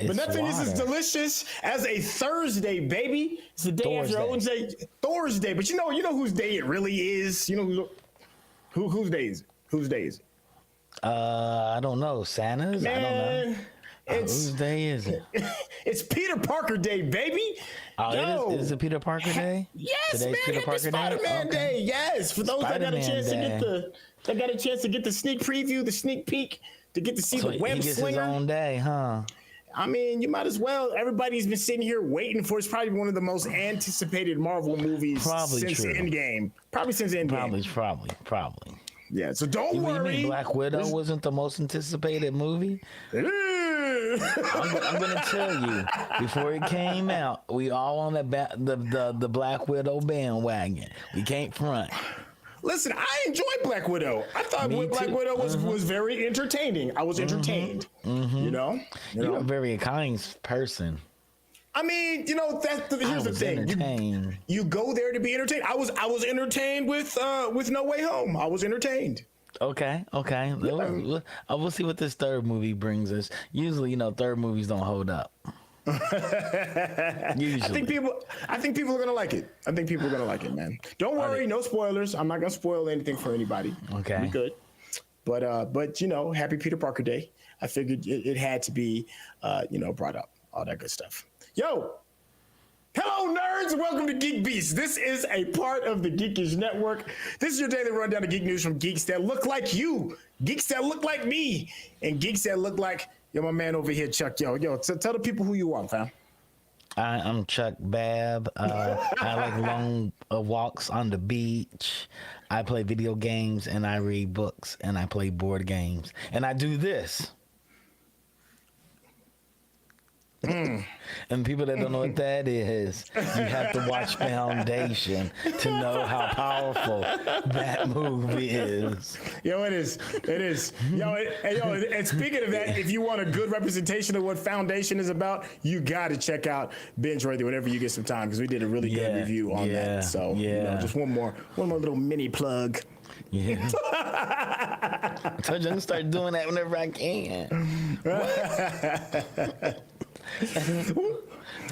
But nothing is as delicious as a Thursday, baby. It's the day after Owen's Day, Thursday. But you know whose day it really is. You know whose day is it? Whose day is it? I don't know. Santa's? Man, I don't know. Whose day is it? It's Peter Parker Day, baby. Oh, is it Peter Parker Day? Yes, Today's man. Peter Parker Spider-Man Day. Yes, for those that got a chance to get the sneak preview, the sneak peek, to get to see the web he gets slinger. His own day, huh? I mean, you might as well. Everybody's been sitting here waiting for. It's probably one of the most anticipated Marvel movies since Endgame. Probably since Endgame. Probably. Yeah. So don't worry. You mean Black Widow wasn't the most anticipated movie? I'm gonna tell you. Before it came out, we all on the Black Widow bandwagon. We can't front. Listen, I enjoyed Black Widow. I thought Black Widow was very entertaining. I was entertained. You know? You're a very kind person. I mean, here's the thing. You go there to be entertained. I was entertained with No Way Home. I was entertained. Okay. We'll see what this third movie brings us. Usually, third movies don't hold up. Usually. I think people are gonna like it. I think people are gonna like it, man. Don't worry, no spoilers. I'm not gonna spoil anything for anybody. Okay, we good. But happy Peter Parker Day. I figured it had to be, brought up. All that good stuff. Yo, hello nerds. Welcome to GeekBeast. This is a part of the Geekish Network. This is your daily rundown of geek news from geeks that look like you, geeks that look like me, and geeks that look like. Yo, my man over here, Chuck. Yo, tell the people who you are, fam. I'm Chuck Babb. I like long walks on the beach. I play video games, and I read books, and I play board games. And I do this. And people that don't know what that is, you have to watch Foundation to know how powerful that movie is. Yo, it is. And speaking of that, if you want a good representation of what Foundation is about, you got to check out Binge Worthy whenever you get some time, because we did a really good review on that. So, just one more little mini plug. Yeah. I told you I'm gonna start doing that whenever I can.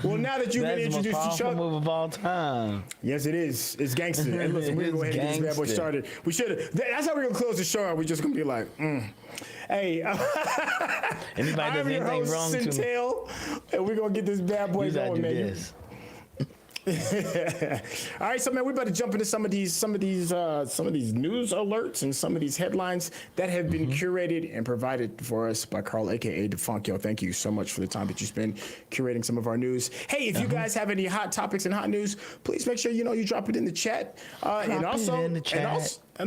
Well, now that you've been introduced to Chuck, move of all time. Yes, it is. It's gangster. And listen, we're going to go ahead and get this bad boy started. We should have. That's how we're gonna close the show out. We're just gonna be like, Hey, anybody does anything wrong to me, and we're gonna get this bad boy going, man. All right, so man, we better jump into some of these news alerts and some of these headlines that have been curated and provided for us by Carl, aka Defunk. Yo, thank you so much for the time that you spend curating some of our news. Hey, if you guys have any hot topics and hot news, please make sure you drop it in the chat. And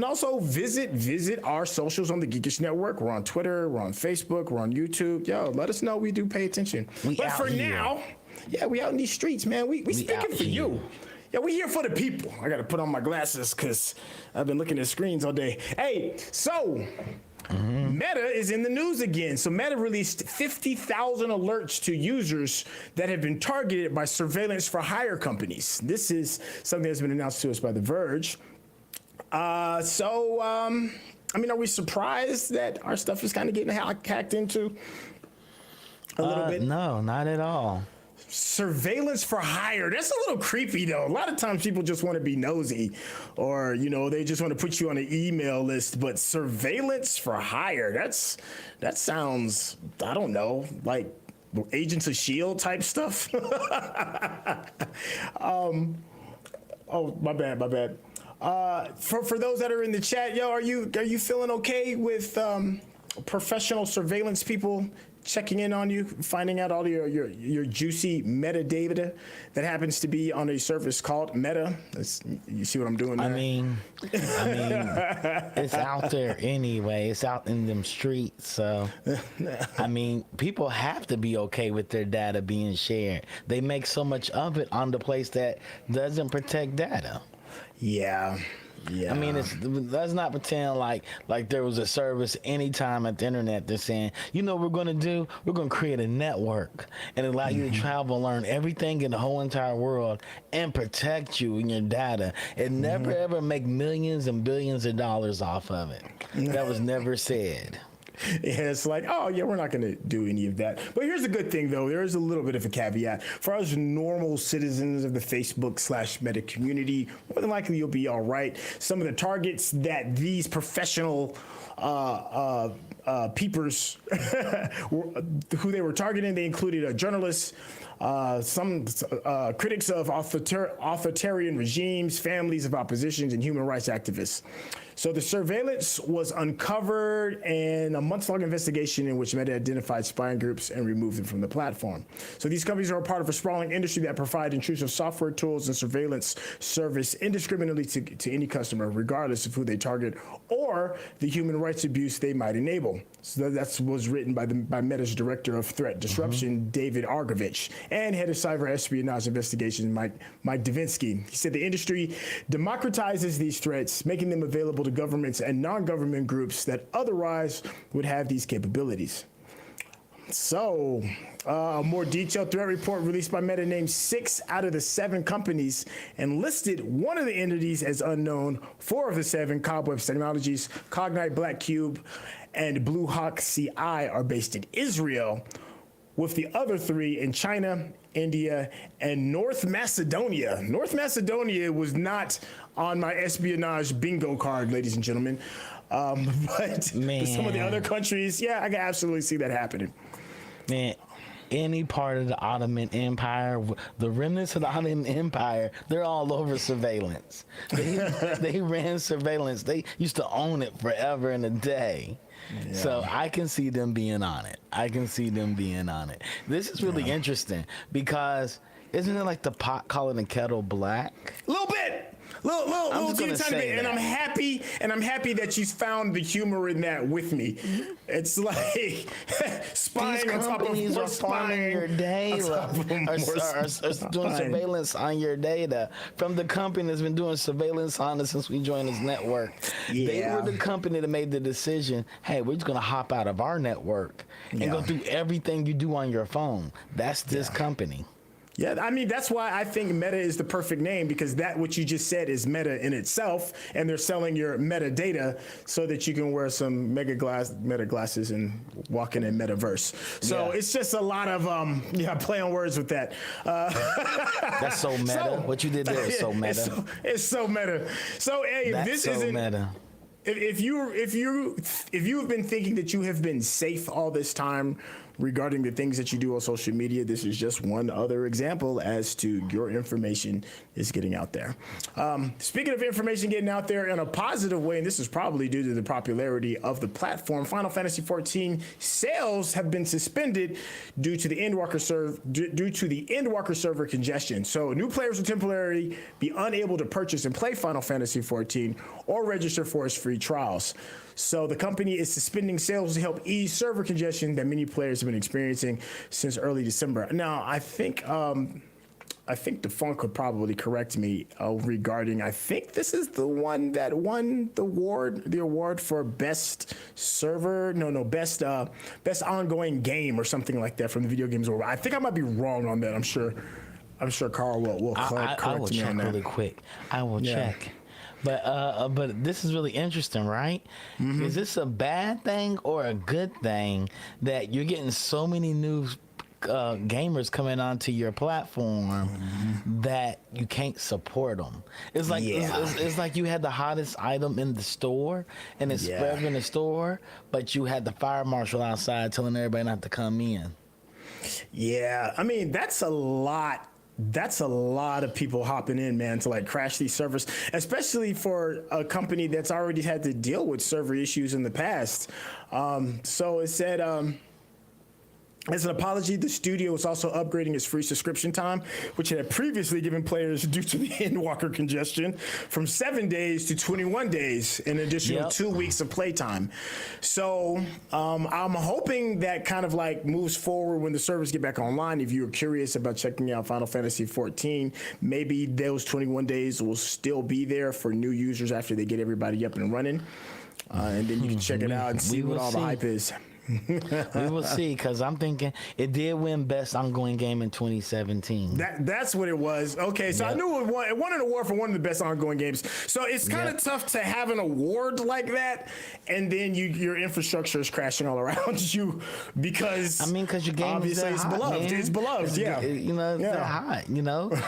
also visit our socials on the Geekish Network. We're on Twitter, we're on Facebook, we're on YouTube. Yo, let us know. We do pay attention. But for now. Yeah, we out in these streets, man. We speaking for you. Yeah, we here for the people. I got to put on my glasses because I've been looking at screens all day. Hey, so Meta is in the news again. So Meta released 50,000 alerts to users that have been targeted by surveillance for hire companies. This is something that's been announced to us by The Verge. Are we surprised that our stuff is kind of getting hacked into a little bit? No, not at all. Surveillance for hire. That's a little creepy, though. A lot of times people just want to be nosy, or they just want to put you on an email list. But surveillance for hire, that sounds, I don't know, like Agents of S.H.I.E.L.D. type stuff. Oh, my bad. For those that are in the chat, yo, are you feeling okay with professional surveillance people checking in on you, finding out all your juicy metadata that happens to be on a service called Meta? You see what I'm doing there? I mean, it's out there anyway. It's out in them streets. So, I mean, people have to be okay with their data being shared. They make so much of it on the place that doesn't protect data. Yeah. I mean, let's not pretend like there was a service anytime at the internet that's saying, you know what we're going to do? We're going to create a network and allow you to travel and learn everything in the whole entire world and protect you and your data and never ever make millions and billions of dollars off of it. That was never said. Yeah, it's like, oh, yeah, we're not going to do any of that. But here's the good thing, though. There is a little bit of a caveat. For us normal citizens of the Facebook/Meta community, more than likely you'll be all right. Some of the targets that these professional peepers who they were targeting, they included journalists, some critics of authoritarian regimes, families of oppositions, and human rights activists. So the surveillance was uncovered in a months-long investigation in which Meta identified spying groups and removed them from the platform. So these companies are a part of a sprawling industry that provide intrusive software tools and surveillance service indiscriminately to any customer, regardless of who they target or the human rights abuse they might enable. So that was written by Meta's director of threat disruption, David Argovich, and head of cyber espionage investigations, Mike Davinsky. He said the industry democratizes these threats, making them available to governments and non-government groups that otherwise would have these capabilities. So, a more detailed threat report released by Meta named 6 out of the 7 companies and listed one of the entities as unknown. 4 of the 7, Cobwebs Technologies, Cognite, Black Cube, and Blue Hawk CI, are based in Israel, with the other 3 in China, India, and North Macedonia. North Macedonia was not on my espionage bingo card, ladies and gentlemen. But some of the other countries, yeah, I can absolutely see that happening. Man, any part of the Ottoman Empire, the remnants of the Ottoman Empire, they're all over surveillance. They ran surveillance. They used to own it forever and a day. Yeah. So I can see them being on it. This is really interesting because isn't it like the pot calling the kettle black? A little bit. Little teeny tiny bit, and I'm happy that you found the humor in that with me. It's like spying on top of more spying. Your data, or doing surveillance on your data from the company that's been doing surveillance on us since we joined this network. Yeah. They were the company that made the decision, hey, we're just going to hop out of our network and go through everything you do on your phone. That's this company. Yeah, I mean, that's why I think Meta is the perfect name, because that what you just said is Meta in itself, and they're selling your metadata so that you can wear some Meta glasses and walk in a metaverse. So it's just a lot of play on words with that. That's so meta. So, what you did there is so meta. It's so meta. So hey, that's this so isn't meta. If you've been thinking that you have been safe all this time regarding the things that you do on social media, this is just one other example as to your information is getting out there. Speaking of information getting out there in a positive way, and this is probably due to the popularity of the platform, Final Fantasy XIV sales have been suspended due to the Endwalker server congestion. So new players will temporarily be unable to purchase and play Final Fantasy XIV or register for its free trials. So the company is suspending sales to help ease server congestion that many players have been experiencing since early December. Now, I think Defunct could probably correct me regarding, I think this is the one that won the award for best ongoing game or something like that from the Video Games Award. I think I might be wrong on that. I'm sure Carl will correct I will me check on that. really quick. I will check. But this is really interesting, right? Mm-hmm. Is this a bad thing or a good thing that you're getting so many new gamers coming onto your platform that you can't support them? It's like it's like you had the hottest item in the store and it's forever in the store, but you had the fire marshal outside telling everybody not to come in. Yeah, I mean that's a lot That's a lot of people hopping in, man, to like crash these servers, especially for a company that's already had to deal with server issues in the past. So it said, as an apology, the studio is also upgrading its free subscription time, which it had previously given players due to the Endwalker congestion, from 7 days to 21 days, an additional 2 weeks of playtime. So I'm hoping that kind of like moves forward when the servers get back online. If you're curious about checking out Final Fantasy XIV, maybe those 21 days will still be there for new users after they get everybody up and running. And then you can check it out and see what all the hype is. We will see, because I'm thinking it did win Best Ongoing Game in 2017. That's what it was. Okay, so I knew it won an award for one of the best ongoing games. So it's kind of tough to have an award like that, and then your infrastructure is crashing all around you because because your game obviously is beloved. Man. It's beloved, yeah. They're hot.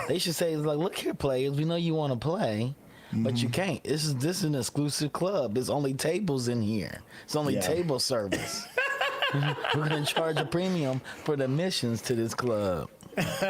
They should say, it's like, look here, players, we know you want to play. But you can't. This is an exclusive club. There's only tables in here. It's only table service. We're going to charge a premium for the admissions to this club. It's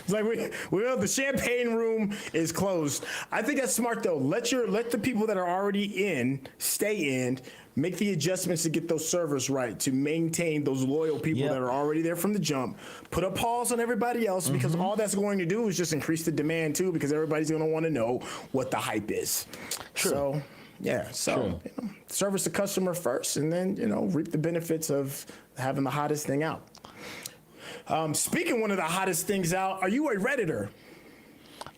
like the champagne room is closed. I think that's smart though. Let the people that are already in stay in. Make the adjustments to get those servers right, to maintain those loyal people that are already there from the jump. Put a pause on everybody else, because all that's going to do is just increase the demand too, because everybody's going to want to know what the hype is. True. So service the customer first, and then reap the benefits of having the hottest thing out. Speaking one of the hottest things out, are you a Redditor?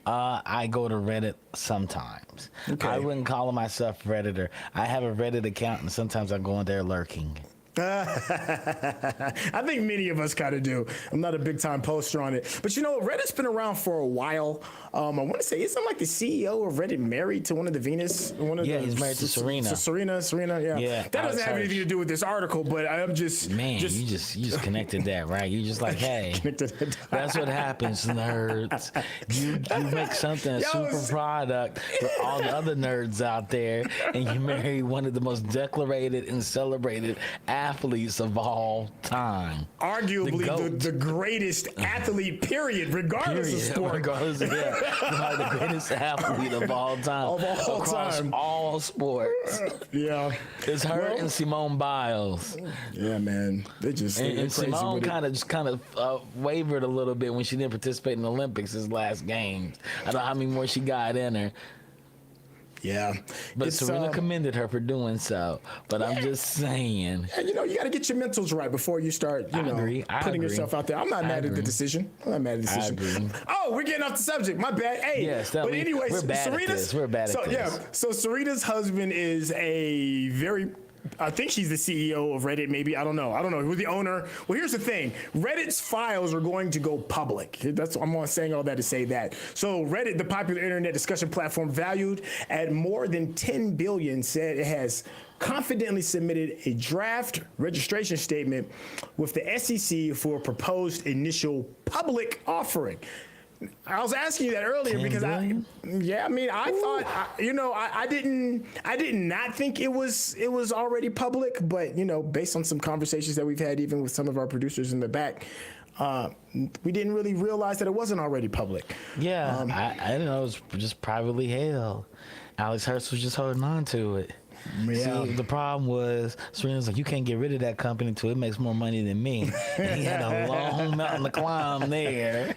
I go to Reddit sometimes. Okay. I wouldn't call myself Redditor. I have a Reddit account, and sometimes I go in there lurking. I think many of us kind of do. I'm not a big time poster on it, but Reddit's been around for a while. I want to say, isn't like the CEO of Reddit married to one of the Venus? He's married to Serena. Serena, yeah. That doesn't have anything to do with this article, but I'm just you just connected that, right? You just like, hey, that's what happens, nerds. You make something a super product for all the other nerds out there, and you marry one of the most decorated and celebrated athletes of all time. Arguably the greatest athlete, period, regardless of sport. Regardless of the greatest athlete of all time. Across all sports. It's her and Simone Biles. Yeah, man. And Simone kind of wavered a little bit when she didn't participate in the Olympics his last games. I don't know how many more she got in her. Yeah. But Serena commended her for doing so. But I'm just saying. You got to get your mentals right before you start, putting yourself out there. I'm not mad at the decision. Oh, we're getting off the subject. My bad. Hey. Yes, but anyway, we're bad at this. We're bad at this. So Serena's husband is I think she's the CEO of Reddit, maybe. I don't know. Who's the owner? Well, here's the thing. Reddit's files are going to go public. I'm saying all that to say that. So Reddit, the popular internet discussion platform valued at more than $10 billion, said it has confidently submitted a draft registration statement with the SEC for a proposed initial public offering. I was asking you that earlier because I thought, I did not think it was already public, but based on some conversations that we've had, even with some of our producers in the back, we didn't really realize that it wasn't already public. Yeah, I didn't know it was just privately held. Alex Hurst was just holding on to it. Yeah. See, the problem was Serena's like, you can't get rid of that company until it makes more money than me. And he had a long mountain to climb there.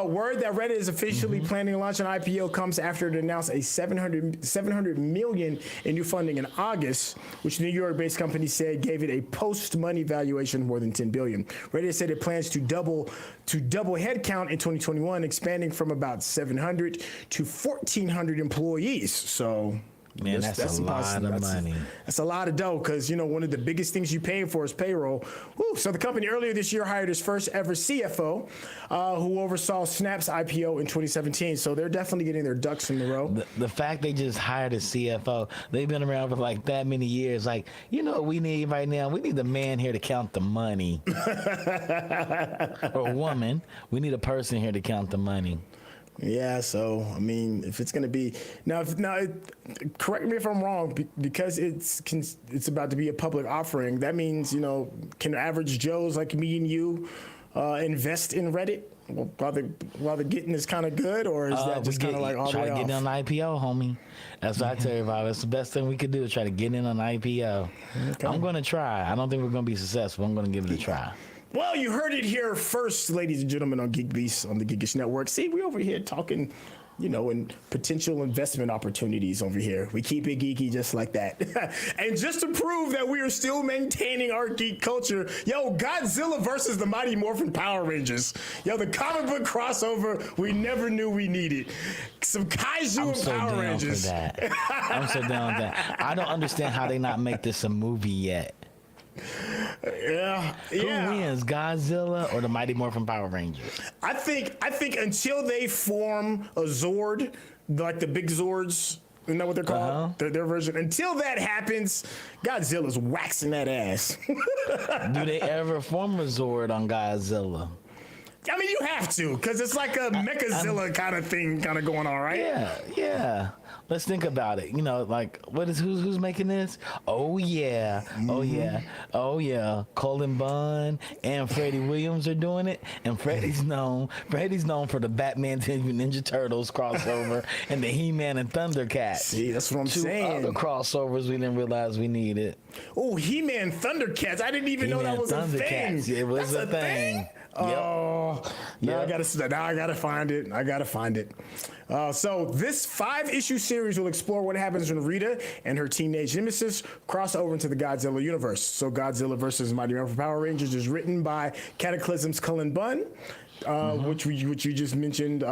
Word that Reddit is officially planning to launch an IPO comes after it announced a $700 million in new funding in August, which the New York-based company said gave it a post-money valuation of more than $10 billion. Reddit said it plans to double headcount in 2021, expanding from about 700 to 1,400 employees. So. Man, that's a lot of money. That's a lot of dough because, one of the biggest things you pay for is payroll. Woo. So the company earlier this year hired its first ever CFO who oversaw Snap's IPO in 2017. So they're definitely getting their ducks in the row. The fact they just hired a CFO, they've been around for like that many years. Like, what we need right now? We need a man here to count the money. Or a woman. We need a person here to count the money. Yeah, so I mean, if it's gonna be now, correct me if I'm wrong, because it's about to be a public offering. That means can average Joes like me and you invest in Reddit while the getting is kind of good, or is that just kind of like all the way off? Try to get in on the IPO, homie. That's what I tell everybody. That's the best thing we could do is try to get in on the IPO. Okay. I'm gonna try. I don't think we're gonna be successful. I'm gonna give it a try. Well, you heard it here first, ladies and gentlemen, on GeekBeast on the Geekish Network. See, we over here talking, and potential investment opportunities over here. We keep it geeky just like that. And just to prove that we are still maintaining our geek culture, Godzilla versus the Mighty Morphin Power Rangers. The comic book crossover we never knew we needed. Some kaiju and Power Rangers. For that. I'm so down with that. I don't understand how they not make this a movie yet. Yeah. Who wins, Godzilla or the Mighty Morphin Power Rangers? I think until they form a Zord, like the big Zords, isn't that what they're called? Their version. Until that happens, Godzilla's waxing that ass. Do they ever form a Zord on Godzilla? I mean, you have to, because it's like a Mechazilla kind of thing going on, right? Yeah. Let's think about it. Who's making this? Oh yeah. Colin Bunn and Freddie Williams are doing it, and Freddie's known for the Batman Ninja Turtles crossover and the He-Man and Thundercats. See, that's what I'm saying. Two other crossovers we didn't realize we needed. Oh, He-Man Thundercats! I didn't even know that was a thing. It was a thing. Oh, now I gotta find it. So this 5-issue series will explore what happens when Rita and her teenage nemesis cross over into the Godzilla universe. So Godzilla versus Mighty Morphin Power Rangers is written by Cataclysm's Cullen Bunn. Which you just mentioned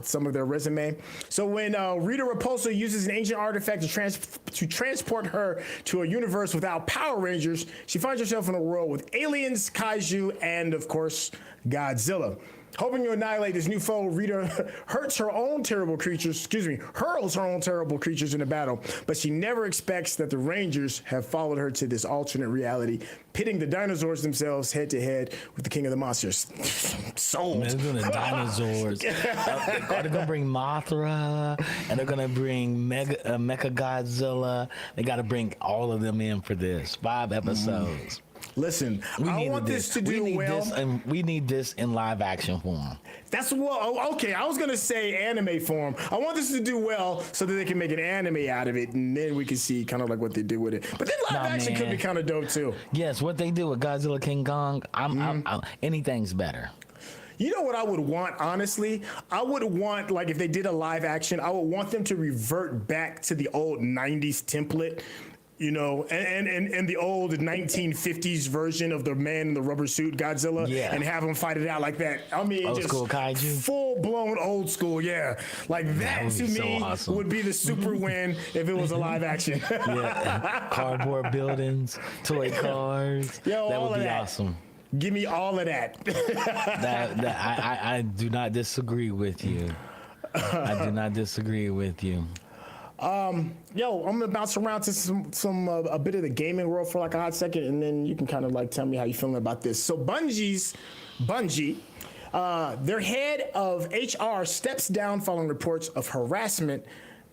some of their resume. So when Rita Repulsa uses an ancient artifact to transport her to a universe without Power Rangers, she finds herself in a world with aliens, kaiju, and of course Godzilla. Hoping to annihilate this new foe, Rita hurls her own terrible creatures into battle, but she never expects that the Rangers have followed her to this alternate reality, pitting the dinosaurs themselves head to head with the king of the monsters. Sold. Man, they're doing the dinosaurs. They're gonna bring Mothra, and they're gonna bring Mecha Godzilla. They got to bring all of them in for this 5 episodes. Listen, I want this to do well. We need this in live action form. That's what. Okay, I was gonna say anime form. I want this to do well so that they can make an anime out of it, and then we can see kind of like what they do with it. But then live action could be kind of dope too. Yes, what they do with Godzilla King Kong, anything's better. You know what I would want, honestly? I would want, like, if they did a live action, I would want them to revert back to the old 90s template. And the old 1950s version of the man in the rubber suit Godzilla, and have him fight it out like that. I mean, old school kaiju, full blown old school, like that to me would be the super win if it was a live action. Cardboard buildings, toy cars, that would be awesome. Give me all of that. I do not disagree with you. I do not disagree with you. I'm gonna bounce around to some a bit of the gaming world for like a hot second, and then you can kind of like tell me how you feeling about this. So Bungie, their head of HR steps down following reports of harassment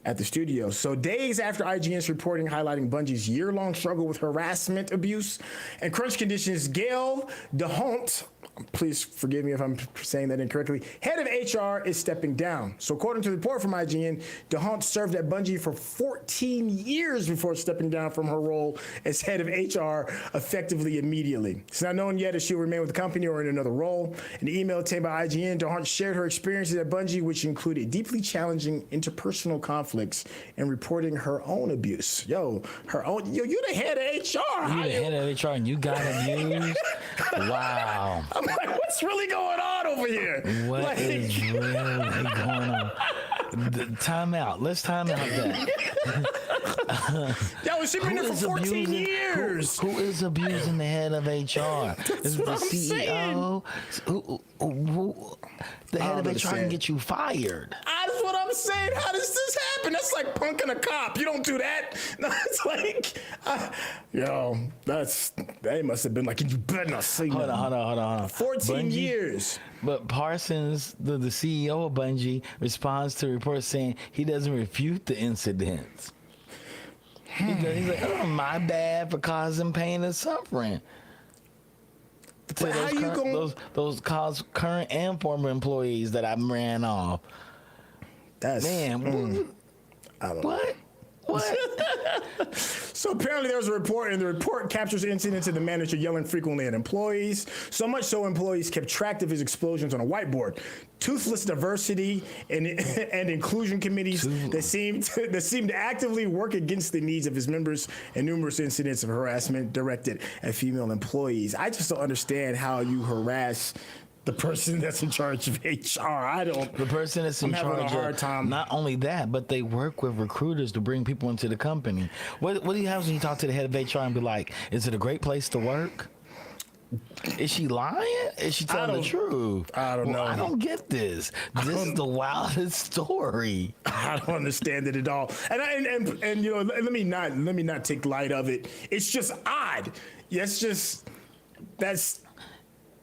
at the studio. So days after IGN's reporting highlighting Bungie's year-long struggle with harassment, abuse, and crunch conditions, Gail DeHont, please forgive me if I'm saying that incorrectly, head of HR is stepping down. So according to the report from IGN, DeHont served at Bungie for 14 years before stepping down from her role as head of HR effectively immediately. It's not known yet if she'll remain with the company or in another role. In an email obtained by IGN, DeHont shared her experiences at Bungie, which included deeply challenging interpersonal conflicts and reporting her own abuse. You the head of HR. You the head of HR and you got abused? Wow. I'm like, what's really going on over here? What is really going on? Time out. Let's time out that. She's been there for 14 years. Who is abusing the head of HR? Is it the CEO? Who the head of HR can get you fired? That's what I'm I'm saying. How does this happen? That's like punking a cop. You don't do that. No, it's like, they must have been like, you better not say Hold on. 14 years. But Parsons, the CEO of Bungie, responds to reports saying he doesn't refute the incidents. He's like, oh, my bad for causing pain and suffering. But how you going? Those current and former employees that I ran off. That's man. I don't know. What? So apparently there was a report, and the report captures incidents of the manager yelling frequently at employees. So much so employees kept track of his explosions on a whiteboard. Toothless diversity and inclusion committees that seemed to actively work against the needs of his members, and numerous incidents of harassment directed at female employees. I just don't understand how you harass the person that's in charge of HR. The person that's in charge having a hard time. Not only that, but they work with recruiters to bring people into the company. What do you have when you talk to the head of HR and be like, is it a great place to work? Is she lying? Is she telling the truth? I don't know. I don't get this. This is the wildest story. I don't understand it at all. And you know, let me not take light of it. It's just odd.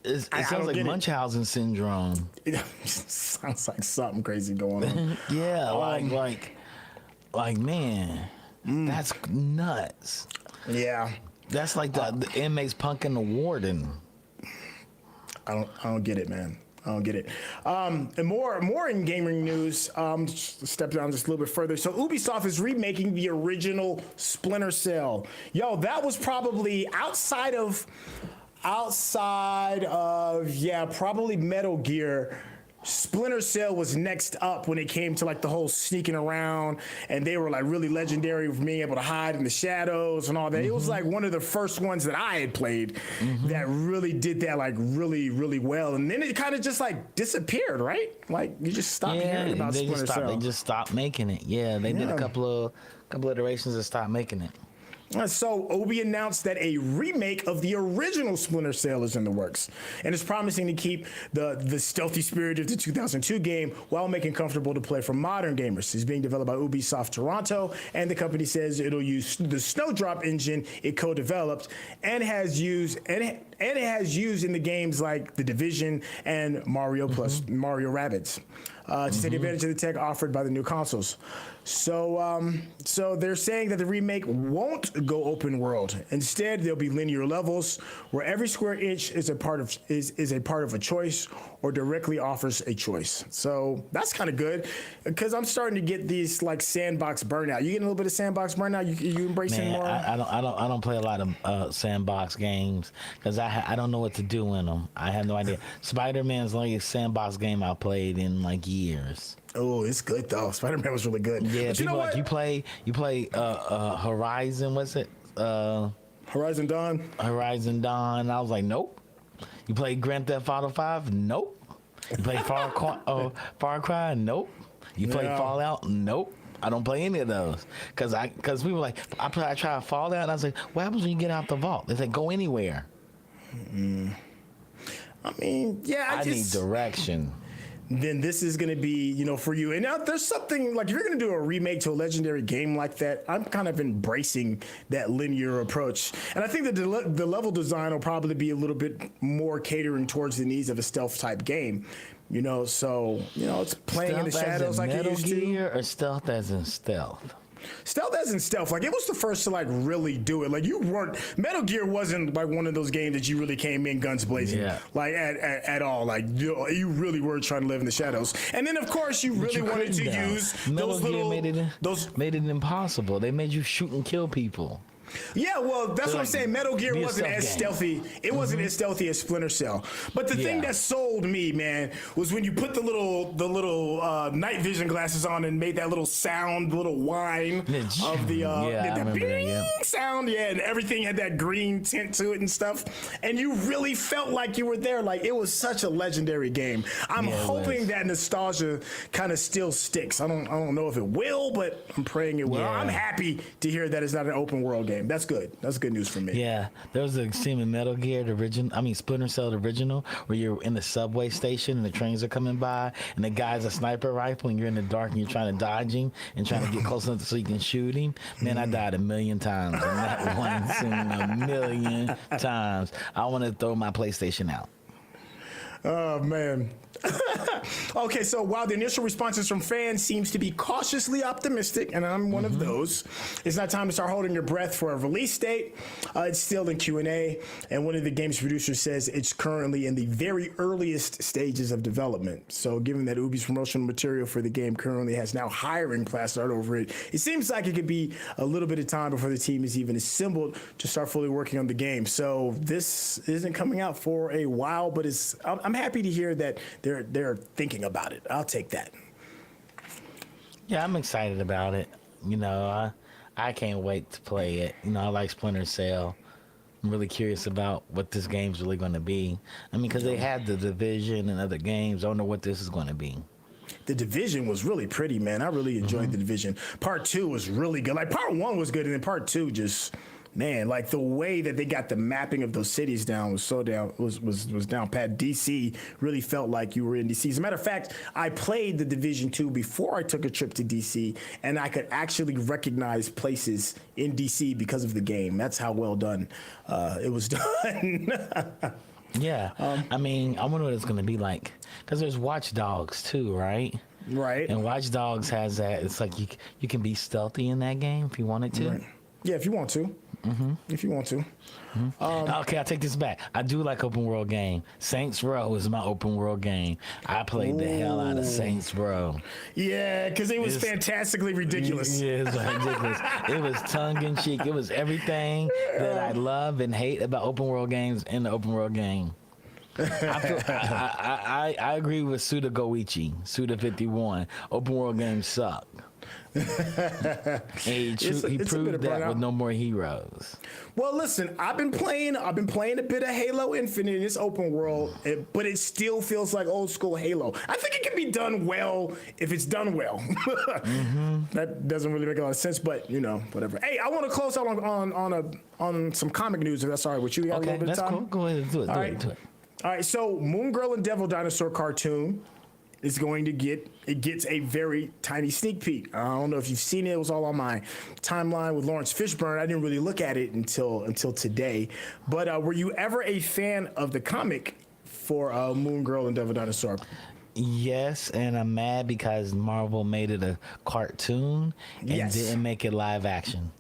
It sounds like Munchausen syndrome. It sounds like something crazy going on. Yeah, like man, that's nuts. Yeah, that's like the inmates punking the warden. I don't get it, man. I don't get it. And more in gaming news. Step down just a little bit further. So Ubisoft is remaking the original Splinter Cell. Yo, that was probably outside of probably Metal Gear. Splinter Cell was next up when it came to like the whole sneaking around, and they were like really legendary for being able to hide in the shadows and all that. It was like one of the first ones that I had played that really did that like really, really well. And then it kind of just like disappeared, right? Like you just stopped hearing about Splinter Cell. They just stopped making it. Yeah, they did a couple iterations and stopped making it. So Obi announced that a remake of the original Splinter Cell is in the works, and is promising to keep the stealthy spirit of the 2002 game while making comfortable to play for modern gamers. It's being developed by Ubisoft Toronto, and the company says it'll use the Snowdrop engine it co-developed and has used in the games like The Division and Mario plus Mario Rabbids to take advantage of the tech offered by the new consoles. So they're saying that the remake won't go open world. Instead, there'll be linear levels where every square inch is a part of a choice or directly offers a choice. So that's kind of good, because I'm starting to get these like sandbox burnout. You getting a little bit of sandbox burnout? You embracing more? I don't play a lot of sandbox games because I don't know what to do in them. I have no idea. Spider-Man's the only sandbox game I played in like years. Oh, it's good though. Spider-Man was really good. Yeah, but you know what? You play Horizon. What's it? Horizon Dawn. Horizon Dawn. I was like, nope. You play Grand Theft Auto 5? Nope. You play Far Cry? Nope. You play Fallout? Nope. I don't play any of those because we were like, I tried Fallout and I was like, what happens when you get out the vault? They said go anywhere. I mean, yeah, I need direction. Then this is going to be, for you. And now there's something like, if you're going to do a remake to a legendary game like that, I'm kind of embracing that linear approach. And I think that the level design will probably be a little bit more catering towards the needs of a stealth type game. So it's playing stealth in the shadows like it used to. Metal Gear or stealth as in stealth? Stealth as in stealth, like it was the first to like really do it. Like Metal Gear wasn't like one of those games that you really came in guns blazing, like at all. Like you really were trying to live in the shadows. And then of course you really wanted to use those little made it impossible. They made you shoot and kill people. Yeah, well, that's what I'm saying. Metal Gear wasn't as stealthy. It wasn't as stealthy as Splinter Cell. But the thing that sold me, man, was when you put the little night vision glasses on and made that little sound, little whine of the bing sound. Yeah, and everything had that green tint to it and stuff. And you really felt like you were there. Like it was such a legendary game. I'm hoping that nostalgia kind of still sticks. I don't know if it will, but I'm praying it will. Yeah. I'm happy to hear that it's not an open world game. game. That's good. That's good news for me. Yeah, there was a scene in Metal Gear, Splinter Cell, the original, where you're in the subway station and the trains are coming by, and the guy's a sniper rifle, and you're in the dark and you're trying to dodge him and trying to get close enough so you can shoot him. Man, I died 1,000,000 times in that one scene, 1,000,000 times. I want to throw my PlayStation out. Oh, man. Okay, so while the initial responses from fans seems to be cautiously optimistic, and I'm one of those, it's not time to start holding your breath for a release date. It's still in Q&A, and one of the game's producers says it's currently in the very earliest stages of development. So given that Ubi's promotional material for the game currently has now hiring plastered over it, it seems like it could be a little bit of time before the team is even assembled to start fully working on the game. So this isn't coming out for a while, but I'm happy to hear that they're thinking about it. I'll take that. Yeah, I'm excited about it. You know, I can't wait to play it. You know, I like Splinter Cell. I'm really curious about what this game's really going to be. I mean, because they had The Division and other games. I don't know what this is going to be. The Division was really pretty, man. I really enjoyed The Division. Part 2 was really good. Like, Part 1 was good, and then Part 2 just... Man, like the way that they got the mapping of those cities down was so down was down pat. DC really felt like you were in DC. As a matter of fact, I played the Division 2 before I took a trip to DC, and I could actually recognize places in DC because of the game. That's how well done it was done. Yeah, I mean, I wonder what it's going to be like, because there's Watch Dogs too, right? Right. And Watch Dogs has that. It's like you can be stealthy in that game if you wanted to. Right. Yeah, if you want to. If you want to. Okay, I'll take this back. I do like open world game. Saints Row is my open world game. I played the hell out of Saints Row. Yeah, because it was fantastically ridiculous. Yeah, it was ridiculous. It was tongue in cheek. It was everything that I love and hate about open world games in the open world game. I agree with Suda Goichi, Suda 51. Open world games suck. He proved that with No More Heroes. Well, listen, I've been playing a bit of Halo Infinite in this open world, but it still feels like old school Halo. I think it can be done well if it's done well. That doesn't really make a lot of sense, but you know, whatever. Hey, I want to close out on some comic news, if that's all right with you. You got a little bit of time? Cool. Go ahead and do it. All right, so Moon Girl and Devil Dinosaur cartoon is going to gets a very tiny sneak peek. I don't know if you've seen it. It was all on my timeline with Lawrence Fishburne. I didn't really look at it until today. But were you ever a fan of the comic for Moon Girl and Devil Dinosaur? Yes, and I'm mad because Marvel made it a cartoon and didn't make it live action.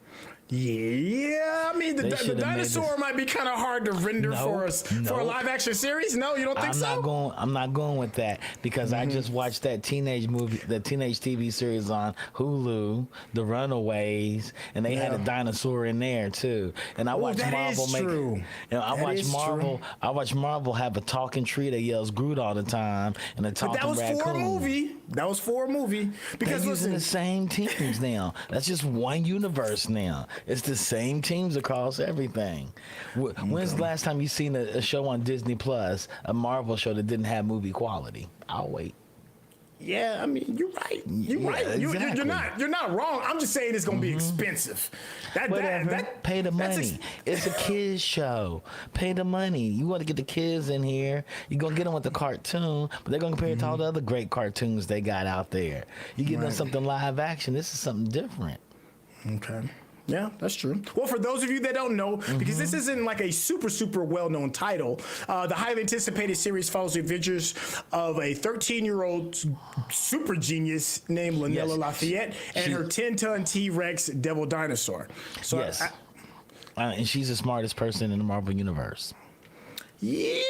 Yeah, I mean the dinosaur might be kind of hard to render for a live action series. No, you don't think so? I'm not going with that because I just watched that teenage TV series on Hulu, The Runaways, and they had a dinosaur in there too. And I watched Marvel I watched Marvel have a talking tree that yells Groot all the time and a talking raccoon. That was for a movie. Because they're using the same teams now. That's just one universe now. It's the same teams across everything. When's the last time you seen a show on Disney Plus, a Marvel show that didn't have movie quality? I'll wait. Yeah, I mean, you're right. You're right. Exactly. You're not wrong. I'm just saying it's gonna be expensive. Pay the money. It's a kids show. Pay the money. You want to get the kids in here. You're gonna get them with the cartoon, but they're gonna compare it to all the other great cartoons they got out there. You get them something live action. This is something different. Okay. Yeah, that's true. Well, for those of you that don't know, because this isn't like a super well-known title, the highly anticipated series follows the adventures of a 13-year-old super genius named Lanella Lafayette and her 10-ton T-Rex Devil Dinosaur. So and she's the smartest person in the Marvel Universe. Yeah,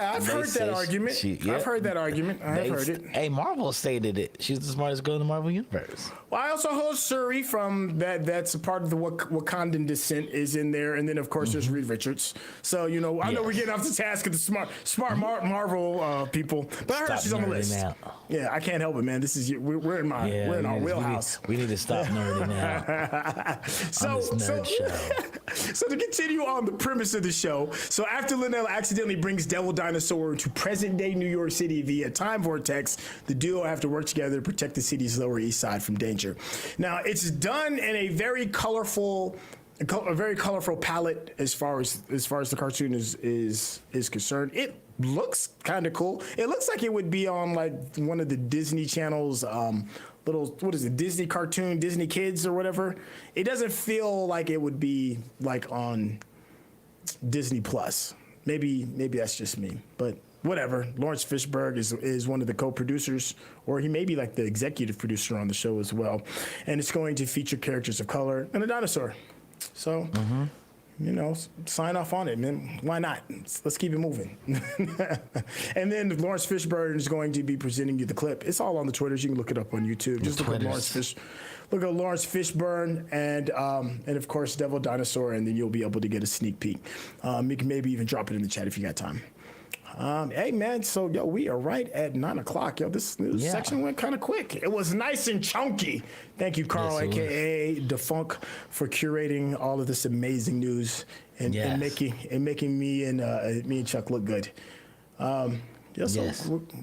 I've heard that argument. I've heard that argument. I've heard it. Hey, Marvel stated it. She's the smartest girl in the Marvel Universe. Well, I also host Suri from that's a part of the Wakandan descent is in there, and then of course there's Reed Richards. So I know we're getting off the task of the smart Marvel people, but I heard she's on the list. Out. Yeah, I can't help it, man. This is we're in our wheelhouse. We need to stop nerding out. So to continue on the premise of the show, so after Lanella accidentally brings Devil Dinosaur to present-day New York City via time vortex, the duo have to work together to protect the city's Lower East Side from danger. Now, it's done in a very colorful a very colorful palette as far as the cartoon is concerned. It looks kind of cool. It looks like it would be on like one of the Disney channels, what is it, Disney cartoon, Disney Kids or whatever. It doesn't feel like it would be like on Disney Plus. Maybe that's just me, but whatever. Lawrence Fishburne is one of the co-producers, or he may be like the executive producer on the show as well. And it's going to feature characters of color and a dinosaur. So, sign off on it, man. Why not? Let's keep it moving. And then Lawrence Fishburne is going to be presenting you the clip. It's all on the Twitters. You can look it up on YouTube. Just look at Lawrence Fishburne and of course Devil Dinosaur, and then you'll be able to get a sneak peek. You can maybe even drop it in the chat if you got time. Hey man, so we are right at 9 o'clock. This section went kind of quick. It was nice and chunky. Thank you, Carl, aka Defunk, for curating all of this amazing news and making me and Chuck look good. So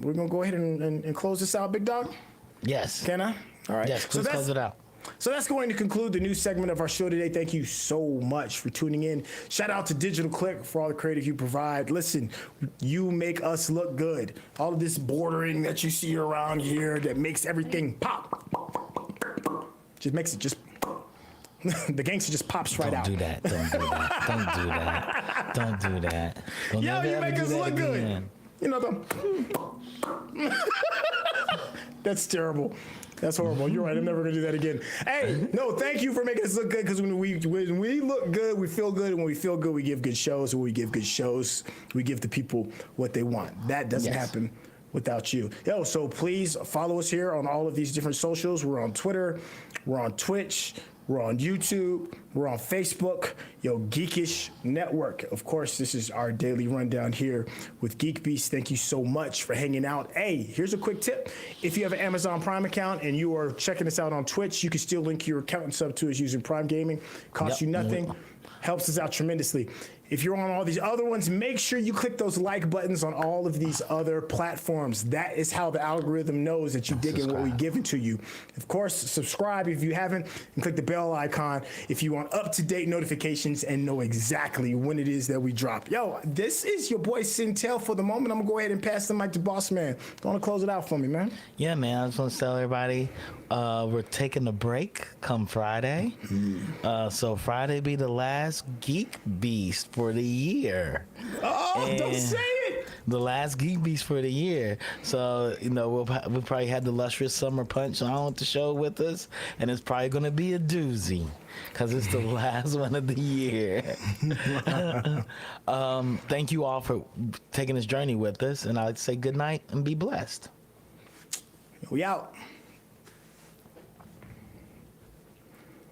we're gonna go ahead and close this out, big dog. Yes. Can I? All right. Yes. Please close it out. So that's going to conclude the news segment of our show today. Thank you so much for tuning in. Shout out to Digital Click for all the creative you provide. Listen, you make us look good. All of this bordering that you see around here that makes everything pop. Just makes it just... the gangster just pops right out. Don't do that. Don't do that. Don't do that. Don't you make us look good. That's terrible. That's horrible. You're right. I'm never gonna do that again. Hey, no, thank you for making us look good, because when we look good, we feel good, and when we feel good, we give good shows. And when we give good shows, we give the people what they want. That doesn't happen without you. So please follow us here on all of these different socials. We're on Twitter, we're on Twitch, we're on YouTube, we're on Facebook, Geekish Network. Of course, this is our daily rundown here with GeekBeast. Thank you so much for hanging out. Hey, here's a quick tip. If you have an Amazon Prime account and you are checking us out on Twitch, you can still link your account and sub to us using Prime Gaming. Costs you nothing, helps us out tremendously. If you're on all these other ones, make sure you click those like buttons on all of these other platforms. That is how the algorithm knows that you're digging what we're giving to you. Of course, subscribe if you haven't, and click the bell icon if you want up-to-date notifications and know exactly when it is that we drop. This is your boy Sintel for the moment. I'm going to go ahead and pass the mic to Boss Man. Want to close it out for me, man? Yeah, man. I just want to tell everybody we're taking a break come Friday. So Friday be the last GeekBeast for the year. Don't say it. The last GeekBeast for the year. So we'll probably have the Lustrous Summer Punch on with the show with us, and it's probably going to be a doozy because it's the last one of the year. Thank you all for taking this journey with us, and I'd say good night and be blessed. We out.